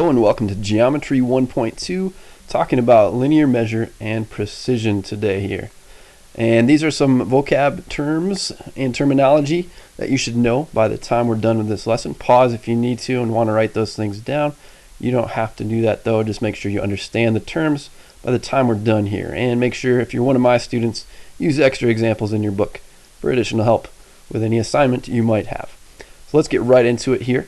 Hello and welcome to Geometry 1.2, talking about linear measure and precision today here. And these are some vocab terms and terminology that you should know by the time we're done with this lesson. Pause if you need to and want to write those things down. You don't have to do that though, just make sure you understand the terms by the time we're done here. And make sure if you're one of my students, use extra examples in your book for additional help with any assignment you might have. So let's get right into it here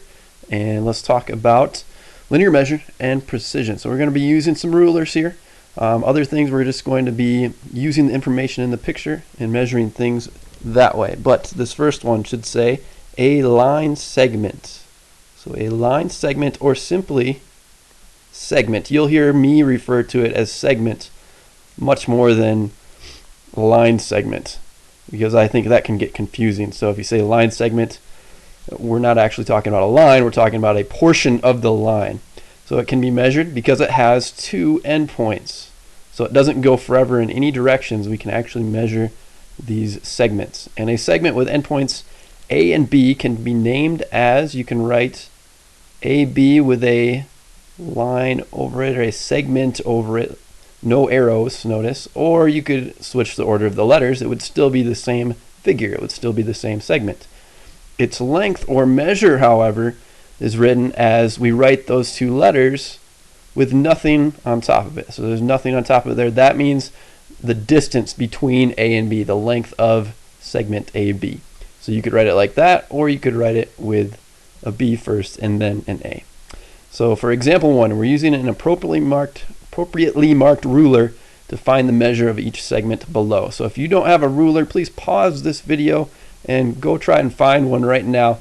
and let's talk about linear measure and precision. So we're going to be using some rulers here. Other things, we're just going to be using the information in the picture and measuring things that way. But this first one should say a line segment. So a line segment, or simply segment. You'll hear me refer to it as segment much more than line segment, because I think that can get confusing. So if you say line segment, we're not actually talking about a line, we're talking about a portion of the line. So it can be measured because it has two endpoints. So it doesn't go forever in any directions. We can actually measure these segments. And a segment with endpoints A and B can be named as, you can write AB with a line over it or a segment over it, no arrows, notice, or you could switch the order of the letters. It would still be the same figure, it would still be the same segment. Its length or measure, however, is written as we write those two letters with nothing on top of it. So there's nothing on top of it there. That means the distance between A and B, the length of segment AB. So you could write it like that, or you could write it with a B first and then an A. So for example 1, we're using an appropriately marked ruler to find the measure of each segment below. So if you don't have a ruler, please pause this video and go try and find one right now.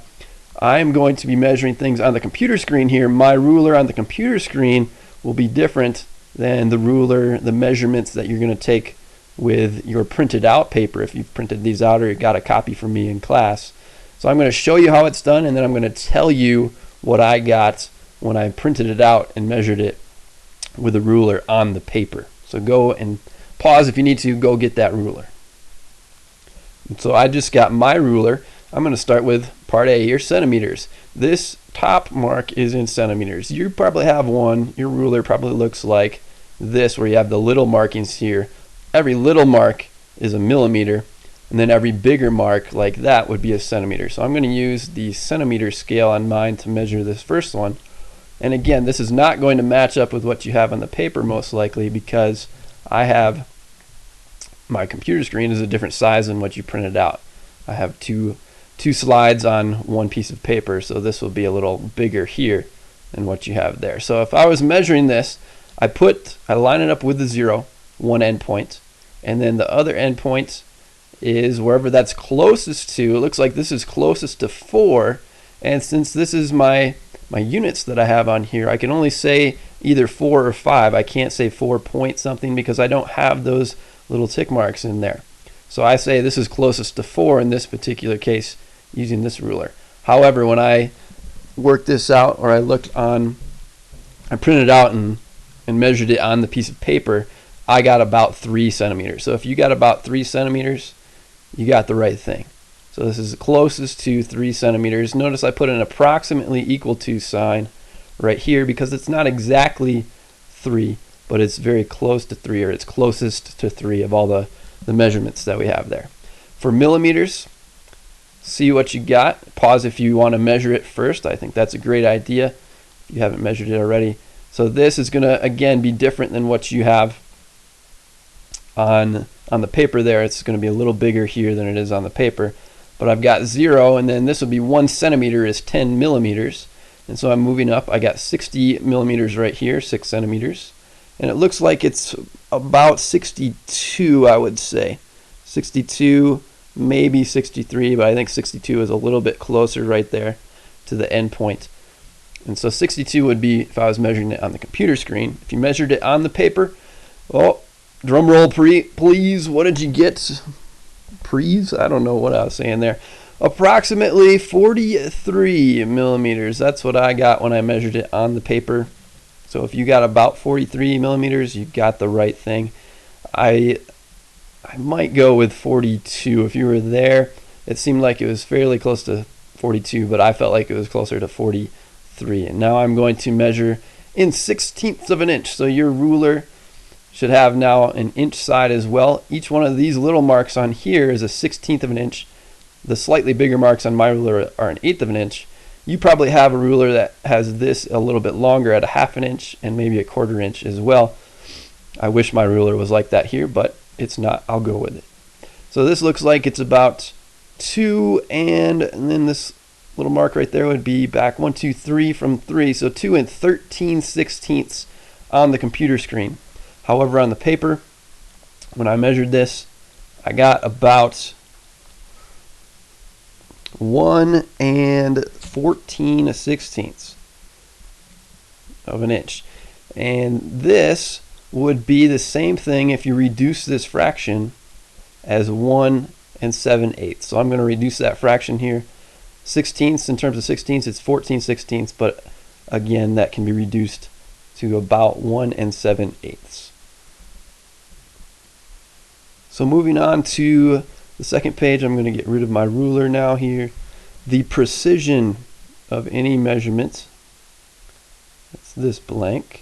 I'm going to be measuring things on the computer screen here. My ruler on the computer screen will be different than the ruler, the measurements that you're going to take with your printed out paper if you've printed these out or you got a copy from me in class. So I'm going to show you how it's done, and then I'm going to tell you what I got when I printed it out and measured it with a ruler on the paper. So go and pause if you need to, go get that ruler. So I just got my ruler. I'm going to start with part A here, centimeters. This top mark is in centimeters. You probably have one. Your ruler probably looks like this, where you have the little markings here. Every little mark is a millimeter, and then every bigger mark like that would be a centimeter. So I'm going to use the centimeter scale on mine to measure this first one. And again, this is not going to match up with what you have on the paper most likely, because I have my computer screen is a different size than what you printed out. I have two slides on one piece of paper, so this will be a little bigger here than what you have there. So if I was measuring this, I line it up with the 0, one endpoint, and then the other endpoint is wherever that's closest to. It looks like this is closest to 4, and since this is my units that I have on here, I can only say either 4 or 5. I can't say 4 point something because I don't have those little tick marks in there. So I say this is closest to 4 in this particular case using this ruler. However, when I worked this out, or I printed it out and measured it on the piece of paper, I got about 3 centimeters. So if you got about 3 centimeters, you got the right thing. So this is closest to 3 centimeters. Notice I put an approximately equal to sign right here because it's not exactly 3, but it's very close to 3, or it's closest to 3 of all the measurements that we have there. For millimeters, see what you got. Pause if you want to measure it first. I think that's a great idea if you haven't measured it already. So this is going to, again, be different than what you have on the paper there. It's going to be a little bigger here than it is on the paper. But I've got 0, and then this would be 1 centimeter is 10 millimeters. And so I'm moving up. I got 60 millimeters right here, 6 centimeters. And it looks like it's about 62, I would say. 62, maybe 63, but I think 62 is a little bit closer right there to the end point. And so 62 would be if I was measuring it on the computer screen. If you measured it on the paper, oh, drum roll please, what did you get? Please? I don't know what I was saying there. Approximately 43 millimeters. That's what I got when I measured it on the paper. So if you got about 43 millimeters, you got the right thing. I might go with 42. If you were there, it seemed like it was fairly close to 42, but I felt like it was closer to 43. And now I'm going to measure in 1/16 of an inch. So your ruler should have now an inch side as well. Each one of these little marks on here is a 1/16 of an inch. The slightly bigger marks on my ruler are an 1/8 of an inch. You probably have a ruler that has this a little bit longer at a 1/2 an inch and maybe a 1/4 inch as well. I wish my ruler was like that here, but it's not. I'll go with it. So this looks like it's about 2, and then this little mark right there would be back 1, 2, 3 from 3. So 2 and 13/16 on the computer screen. However, on the paper, when I measured this, I got about 1 and 14/16 of an inch. And this would be the same thing if you reduce this fraction as 1 and 7/8. So I'm going to reduce that fraction here. 16ths, in terms of 16ths, it's 14/16, but again, that can be reduced to about 1 and 7/8. So moving on to the second page, I'm going to get rid of my ruler now here. The precision of any measurement, that's this blank.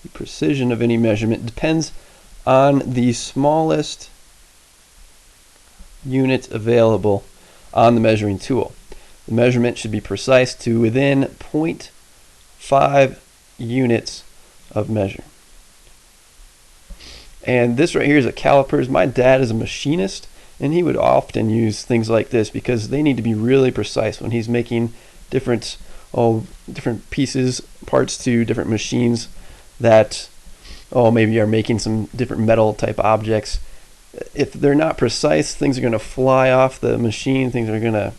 The precision of any measurement depends on the smallest unit available on the measuring tool. The measurement should be precise to within 0.5 units of measure. And this right here is a calipers. My dad is a machinist, and he would often use things like this because they need to be really precise when he's making different pieces, parts to different machines that maybe are making some different metal type objects. If they're not precise, things are going to fly off the machine, things are going to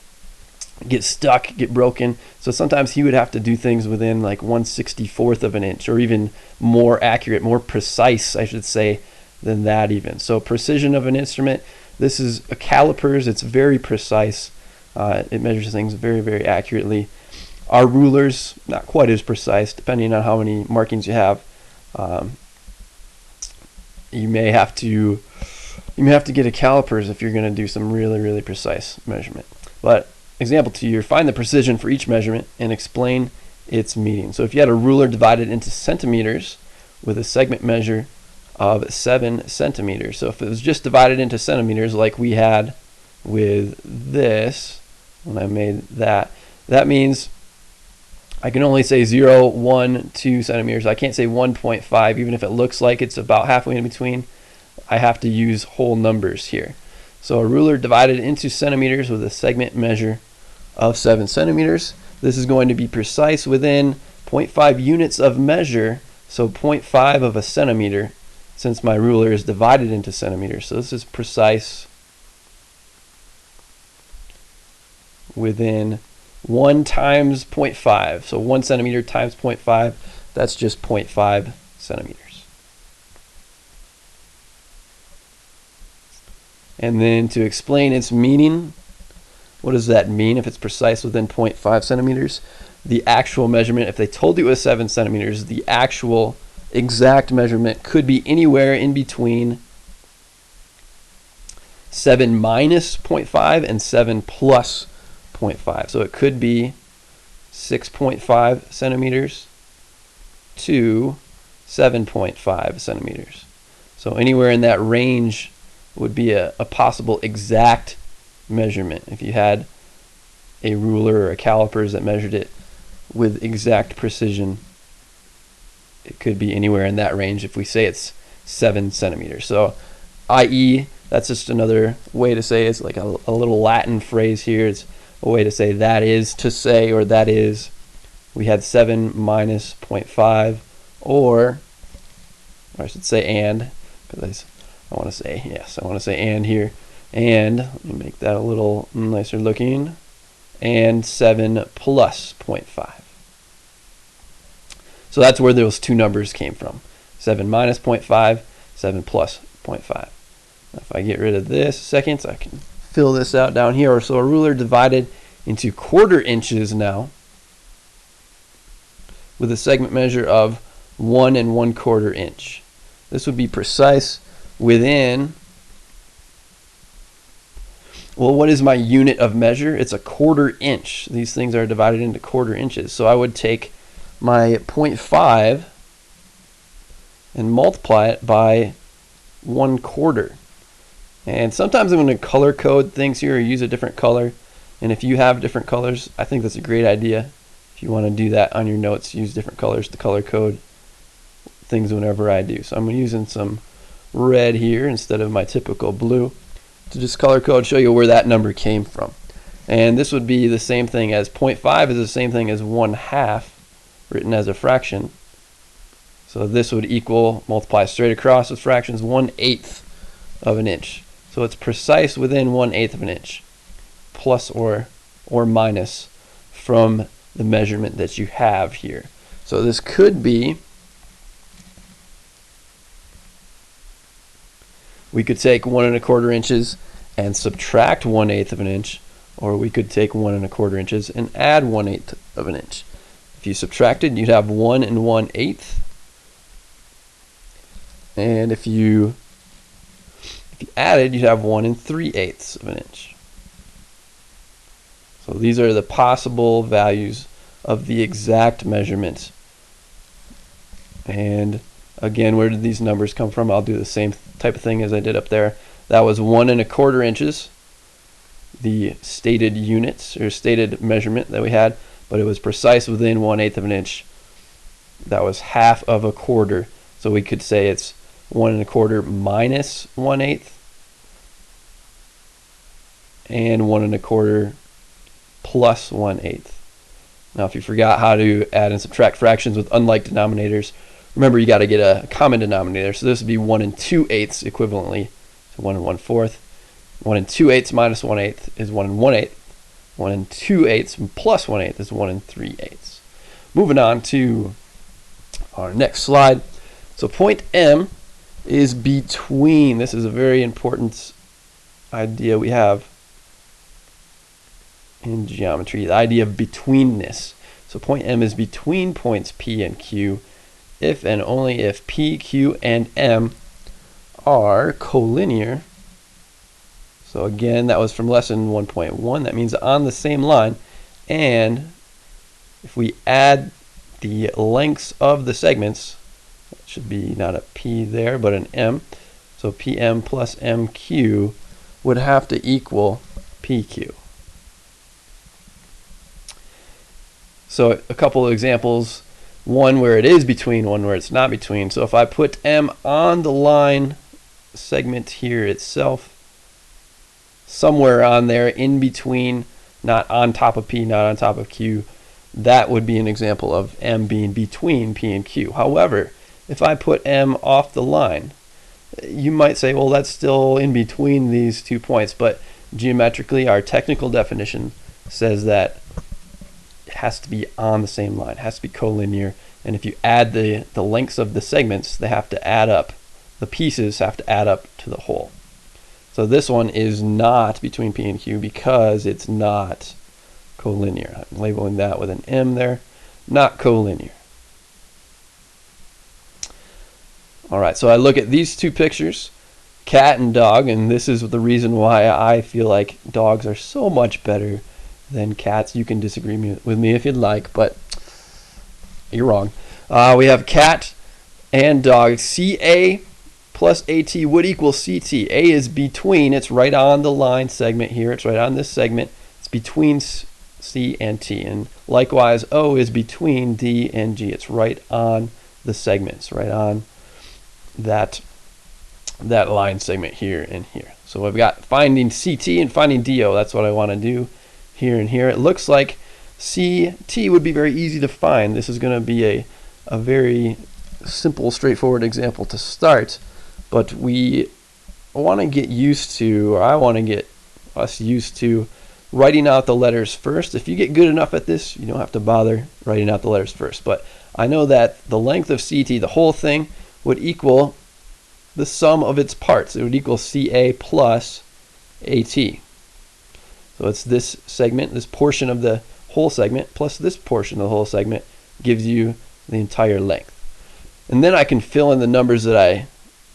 get stuck, get broken. So sometimes he would have to do things within like 1/64 of an inch, or even more accurate, more precise, I should say, than that even. So precision of an instrument, this is a calipers, it's very precise. It measures things very, very accurately. Our rulers, not quite as precise, depending on how many markings you have. You may have to get a calipers if you're going to do some really, really precise measurement. But example 2 here, find the precision for each measurement and explain its meaning. So if you had a ruler divided into centimeters with a segment measure of 7 centimeters. So if it was just divided into centimeters like we had with this, when I made that, that means I can only say 0, 1, 2 centimeters. I can't say 1.5, even if it looks like it's about halfway in between. I have to use whole numbers here. So a ruler divided into centimeters with a segment measure of 7 centimeters. This is going to be precise within 0.5 units of measure, so 0.5 of a centimeter, since my ruler is divided into centimeters. So this is precise within 1 times 0.5. So 1 centimeter times 0.5, that's just 0.5 centimeters. And then to explain its meaning, what does that mean if it's precise within 0.5 centimeters? The actual measurement, if they told you it was 7 centimeters, the actual exact measurement could be anywhere in between 7 minus 0.5 and 7 plus 0.5. So it could be 6.5 centimeters to 7.5 centimeters. So anywhere in that range would be a possible exact measurement. If you had a ruler or a calipers that measured it with exact precision, it could be anywhere in that range if we say it's 7 centimeters. So i.e., that's just another way to say it's like a little Latin phrase here. It's a way to say that is to say, or that is. We had 7 minus 0.5, or I should say and, because I want to say and here. And let me make that a little nicer looking. And 7 plus 0.5. So that's where those two numbers came from. 7 minus 0.5, 7 plus 0.5. If I get rid of this seconds, I can fill this out down here. So a ruler divided into 1/4 inches now with a segment measure of 1 1/4 inch. This would be precise within, well, what is my unit of measure? It's a 1/4 inch. These things are divided into 1/4 inches. So I would take my 0.5 and multiply it by 1/4. And sometimes I'm going to color code things here or use a different color. And if you have different colors, I think that's a great idea. If you want to do that on your notes, use different colors to color code things whenever I do. So I'm using some red here instead of my typical blue to just color code, show you where that number came from. And this would be the same thing as 0.5 is the same thing as 1/2 written as a fraction. So this would equal, multiply straight across with fractions, 1/8 of an inch. So it's precise within 1/8 of an inch, plus or minus from the measurement that you have here. So this could be, we could take 1 1/4 inches and subtract 1/8 of an inch, or we could take 1 1/4 inches and add 1/8 of an inch. If you subtracted, you'd have 1 1/8, and if you added, you'd have 1 3/8 of an inch. So these are the possible values of the exact measurement. And again, where did these numbers come from? I'll do the same type of thing as I did up there. That was 1 1/4 inches, the stated units or stated measurement that we had, but it was precise within 1/8 of an inch. That was 1/2 of a quarter. So we could say it's 1 1/4 minus 1/8 and 1 1/4 plus 1/8. Now if you forgot how to add and subtract fractions with unlike denominators, remember you got to get a common denominator. So this would be 1 2/8 equivalently to 1 1/4. 1 2/8 minus 1/8 is 1 1/8. 1 2/8 plus 1/8 is 1 3/8. Moving on to our next slide. So point M is between. This is a very important idea we have in geometry, the idea of betweenness. So point M is between points P and Q if and only if P, Q, and M are collinear. So again, that was from lesson 1.1. That means on the same line. And if we add the lengths of the segments, it should be not a P there, but an M. So PM plus MQ would have to equal PQ. So a couple of examples, one where it is between, one where it's not between. So if I put M on the line segment here itself, somewhere on there in between, not on top of P, not on top of Q, that would be an example of M being between P and Q. However, if I put M off the line, you might say, well, that's still in between these 2 points, but geometrically, our technical definition says that it has to be on the same line, it has to be collinear, and if you add the lengths of the segments, they have to add up, the pieces have to add up to the whole. So this one is not between P and Q because it's not collinear. I'm labeling that with an M there, not collinear. All right, so I look at these two pictures, cat and dog, and this is the reason why I feel like dogs are so much better than cats. You can disagree with me if you'd like, but you're wrong. We have cat and dog. CA plus AT would equal CT. A is between, it's right on the line segment here, it's right on this segment, it's between C and T, and likewise O is between D and G, it's right on the segments, right on that line segment here and here. So I've got finding CT and finding DO, that's what I want to do here and here. It looks like CT would be very easy to find. This is going to be a very simple, straightforward example to start, but we want to get used to, or I want to get us used to, writing out the letters first. If you get good enough at this, you don't have to bother writing out the letters first. But I know that the length of CT, the whole thing, would equal the sum of its parts. It would equal CA plus AT. So it's this segment, this portion of the whole segment, plus this portion of the whole segment gives you the entire length. And then I can fill in the numbers that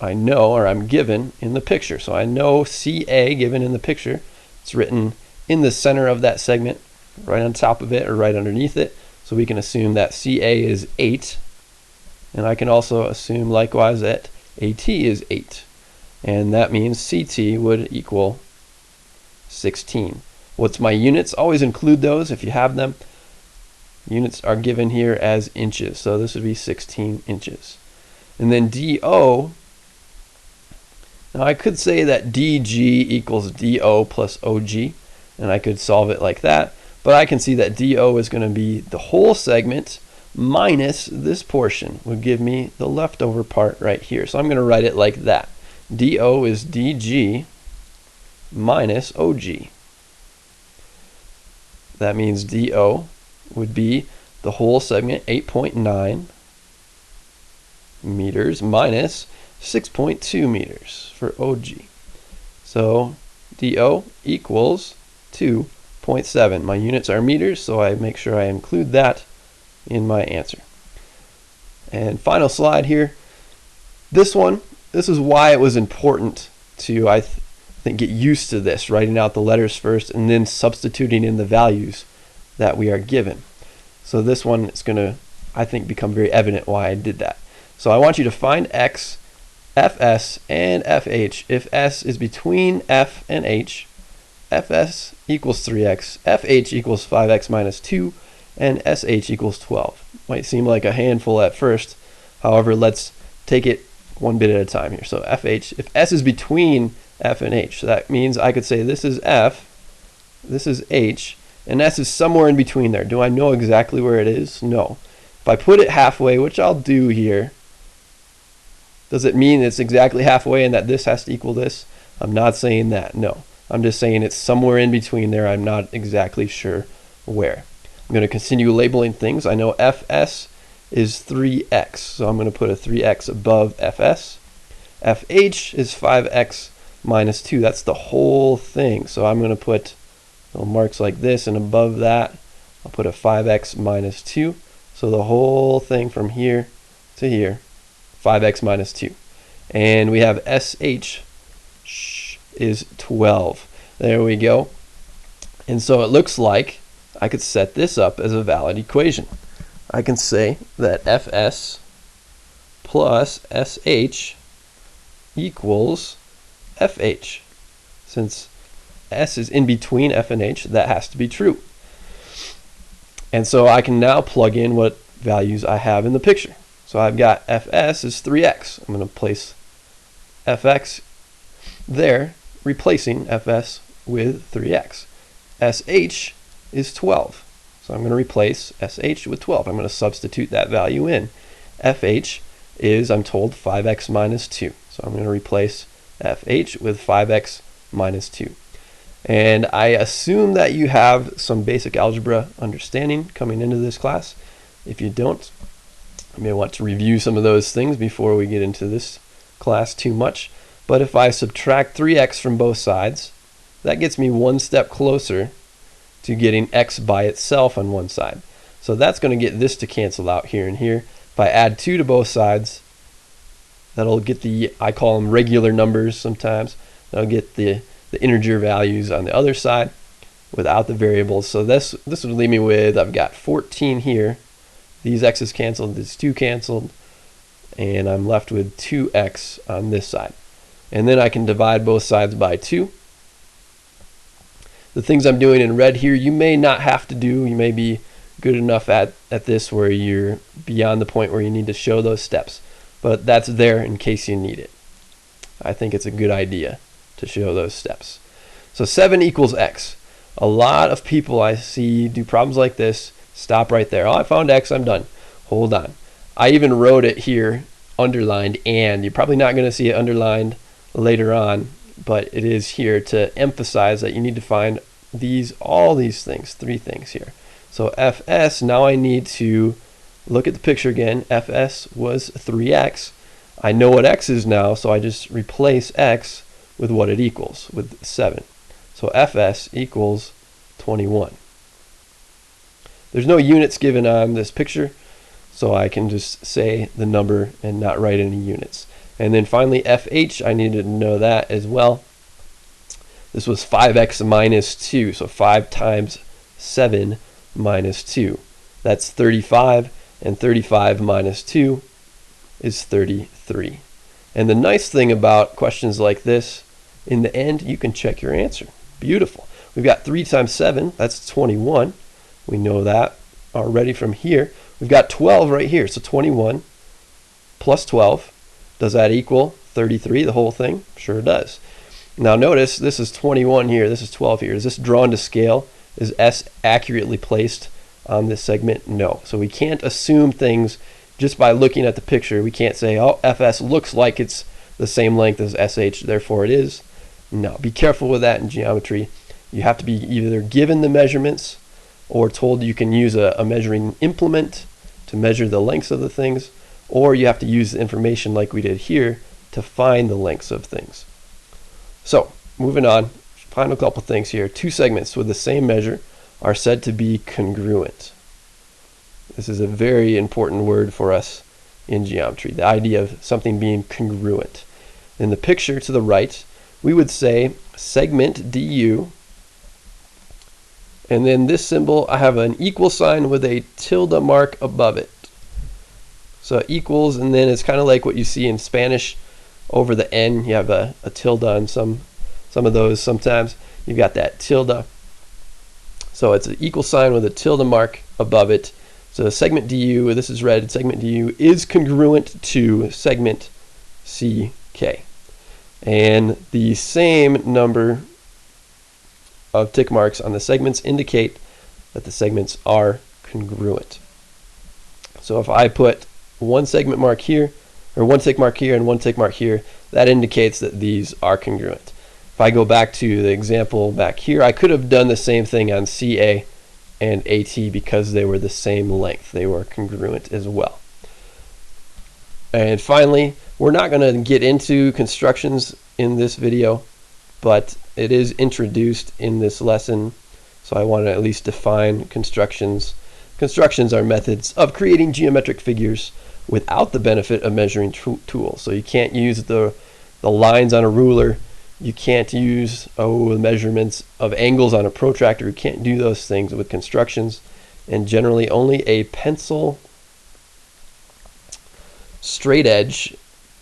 I know, or I'm given in the picture. So I know CA given in the picture. It's written in the center of that segment, right on top of it or right underneath it. So we can assume that CA is 8. And I can also assume likewise that AT is 8. And that means CT would equal 16. What's my units? Always include those if you have them. Units are given here as inches, so this would be 16 inches. And then DO, now I could say that DG equals DO plus OG, and I could solve it like that, but I can see that DO is going to be the whole segment minus this portion, would give me the leftover part right here. So I'm going to write it like that. DO is DG minus OG. That means DO would be the whole segment, 8.9 meters minus 6.2 meters for OG. So DO equals 2.7. My units are meters, so I make sure I include that in my answer. And final slide here. This is why it was important to, I think, get used to this, writing out the letters first and then substituting in the values that we are given. So this one is going to, I think, become very evident why I did that. So I want you to find X, Fs, and Fh if S is between F and H. Fs equals 3x, Fh equals 5x minus 2, and Sh equals 12. Might seem like a handful at first. However, let's take it one bit at a time here. So Fh, if S is between F and H, so that means I could say this is F, this is H, and S is somewhere in between there. Do I know exactly where it is? No. If I put it halfway, which I'll do here, does it mean it's exactly halfway and that this has to equal this? I'm not saying that, no. I'm just saying it's somewhere in between there. I'm not exactly sure where. I'm going to continue labeling things. I know Fs is 3x, so I'm going to put a 3x above Fs. Fh is 5x minus 2. That's the whole thing. So I'm going to put little marks like this, and above that I'll put a 5x minus 2. So the whole thing from here to here, 5x minus 2. And we have Sh is 12. There we go. And so it looks like I could set this up as a valid equation. I can say that Fs plus Sh equals Fh. Since S is in between F and H, that has to be true. And so I can now plug in what values I have in the picture. So I've got Fs is 3x. I'm going to place Fx there, replacing Fs with 3x. Sh is 12. So I'm going to replace Sh with 12. I'm going to substitute that value in. Fh is, I'm told, 5x minus 2. So I'm going to replace Fh with 5x minus 2. And I assume that you have some basic algebra understanding coming into this class. If you don't, you may want to review some of those things before we get into this class too much. But if I subtract 3x from both sides, that gets me one step closer to getting x by itself on one side. So that's going to get this to cancel out here and here. If I add 2 to both sides, that'll get the, I call them regular numbers sometimes, that'll get the integer values on the other side without the variables. So this would leave me with, I've got 14 here. These x's canceled, this 2 canceled, and I'm left with 2x on this side. And then I can divide both sides by 2. The things I'm doing in red here, you may not have to do. You may be good enough at this where you're beyond the point where you need to show those steps. But that's there in case you need it. I think it's a good idea to show those steps. So 7 equals x. A lot of people I see do problems like this, stop right there. Oh, I found x, I'm done. Hold on. I even wrote it here, underlined, and you're probably not going to see it underlined later on, but it is here to emphasize that you need to find all these things, 3 things here. So Fs, now I need to look at the picture again. Fs was 3x. I know what x is now, so I just replace x with what it equals, with 7. So Fs equals 21. There's no units given on this picture, so I can just say the number and not write any units. And then finally Fh, I needed to know that as well. This was 5x minus 2, so 5 times 7 minus 2. That's 35, and 35 minus 2 is 33. And the nice thing about questions like this, in the end, you can check your answer. Beautiful. We've got 3 times 7, that's 21. We know that already from here. We've got 12 right here, so 21 plus 12. Does that equal 33, the whole thing? Sure does. Now notice, this is 21 here, this is 12 here. Is this drawn to scale? Is S accurately placed on this segment? No. So we can't assume things just by looking at the picture. We can't say, oh, FS looks like it's the same length as SH, therefore it is. No, be careful with that in geometry. You have to be either given the measurements or told you can use a measuring implement to measure the lengths of the things, or you have to use the information like we did here to find the lengths of things. So, moving on, final couple things here. 2 segments with the same measure are said to be congruent. This is a very important word for us in geometry, the idea of something being congruent. In the picture to the right, we would say segment DU, and then this symbol, I have an equal sign with a tilde mark above it. So equals, and then it's kind of like what you see in Spanish over the N. You have a tilde on some of those. Sometimes you've got that tilde. So it's an equal sign with a tilde mark above it. So segment DU, this is red, segment DU is congruent to segment CK. And the same number of tick marks on the segments indicate that the segments are congruent. So if I put one segment mark here, or one tick mark here and one tick mark here, that indicates that these are congruent. If I go back to the example back here, I could have done the same thing on CA and AT because they were the same length. They were congruent as well. And finally, we're not going to get into constructions in this video, but it is introduced in this lesson, so I want to at least define constructions. Constructions are methods of creating geometric figures without the benefit of measuring tools. So you can't use the lines on a ruler. You can't use measurements of angles on a protractor. You can't do those things with constructions. And generally only a pencil straight edge,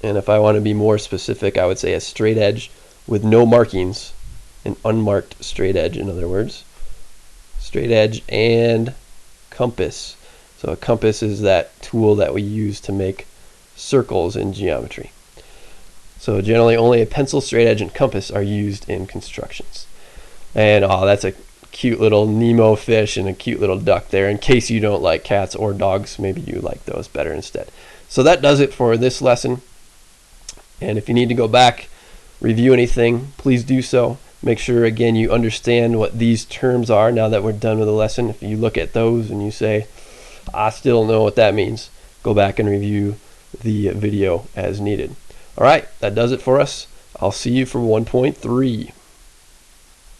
and if I want to be more specific, I would say a straight edge with no markings, an unmarked straight edge, in other words. Straight edge and compass. So a compass is that tool that we use to make circles in geometry. So generally only a pencil, straight edge, and compass are used in constructions. And that's a cute little Nemo fish and a cute little duck there. In case you don't like cats or dogs, maybe you like those better instead. So that does it for this lesson. And if you need to go back, review anything, please do so. Make sure, again, you understand what these terms are now that we're done with the lesson. If you look at those and you say, I still know what that means, go back and review the video as needed. All right, that does it for us. I'll see you for 1.3.